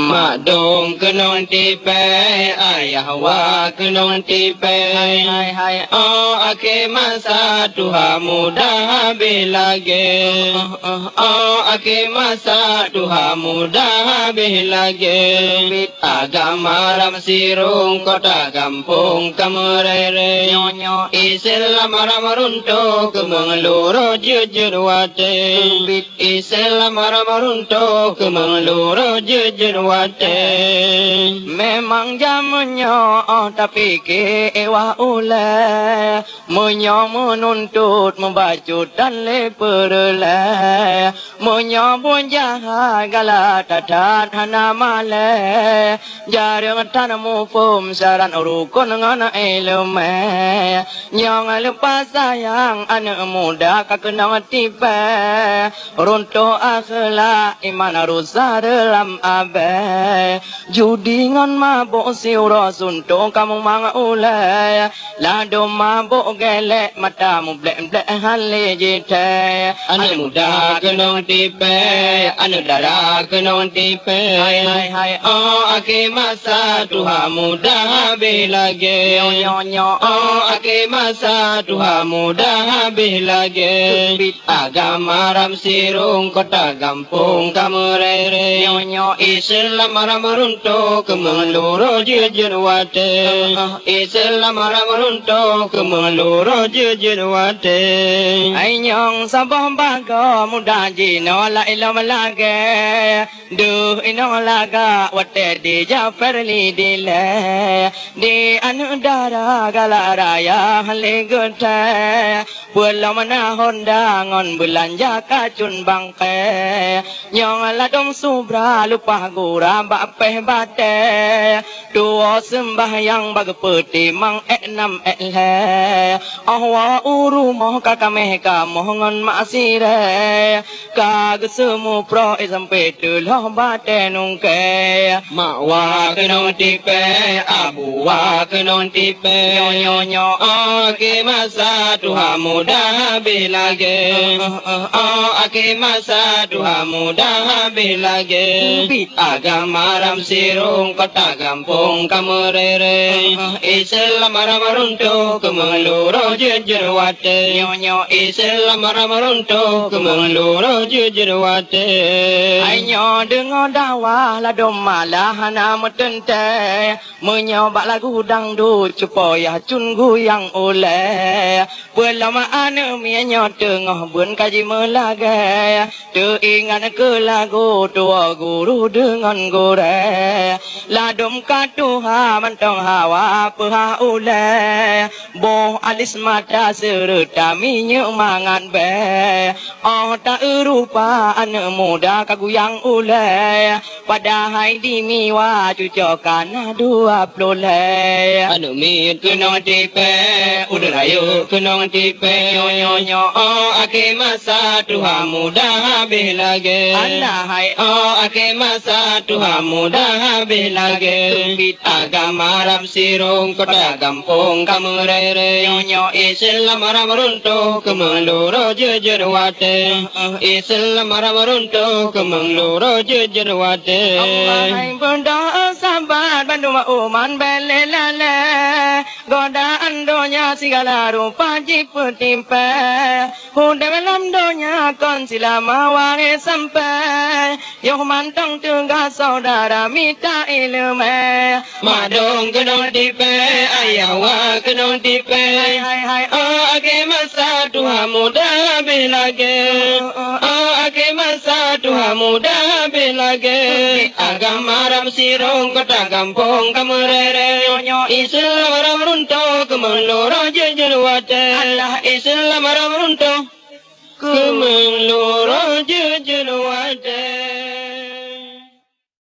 mak dong kenong tipe ayah wa kenong tipe hai oh ake masa Tuhan muda bilage oh ake masa Tuhan muda bilage bit agama ram sirung kota kampung kamerere nyonyo Islam ramarunto kemengluro jujur wate bit Islam ramarunto kemengluro jujur wate memang jamunya tapi kewa ule menyo menuntut membacut dan leperle menyo pun jahat galak tatat hana male jarang tanamu fum saran rukun dengan ilmu yang lepas sayang anak muda kakenang tipe runtuh akhlak iman rusak dalam abe judi ngan mabuk siura suntung kamu mangulai lado mabuk gelek matamu blek-blek hale jite anak muda kenong tipe anak dara kenong tipe hai oh ake masa Tuhan muda bilage oh ake masa Tuhan muda bilage agama ram sirung kota kampung kamerere Islam ramarunto kemengluro jujur wate Islam ramarunto kemengluro jujur wate anyong sabah bago muda jino la ilam lage duh ino laga wate di Jafar li dile di anu dara galaraya haligute pulau mana honda ngon belanja kacun bangke nyong ladong subra lupa gura bapeh bate dua sembahyang bag peti mang enam le ahwa uru moh kakameh ka mohon masire kag semu pro sampai tuloh bate nungke mawa kenong tipe abu wa kenong tipe nyonyo ake masa Tuhan muda bilage ake masa Tuhan muda bilage agama ram sirung kota kampung kamerere Islam ramarunto kemengluro jujur wate nyonyo Islam ramarunto kemengluro jujur wate ayo dengar dakwah la domala hana metente menyobak lagu dangdut supaya cunggu yang oleh belum ane mianyo tengah bun kaji melage teringat ke lagu tua guru dengan gore ladum katuha mentong hawa peha ule boh alis mata serta minyak mangan be oh tak rupa ane muda kagu yang ule padahal di miwa cucokan 20 anu mit kenong tipe udah ayo kenong tipe nyonyo ake masa Tuhan muda bilage hai oh ake masa Tuhan muda bilage bit agama ram sirung kota kampung kamerere nyonyo Islam ramarunto kemengluro jujur wate Islam ramarunto kemengluro jujur wate hai bunda sabar bandu uman belelale godaan donya segala rupa jipu timpe udah dalam donya kon silama ware sampai yo mantang tengah saudara minta ilmu madong kenong tipe ayah wa kenong tipe hai oh ake masa Tuhan muda bilage oh ake masa Tuhan muda bilage agama ram sirung kota kampung kamerere Islam ramarunto kemengluro jujur wate Islam ramarunto kemengluro jujur wate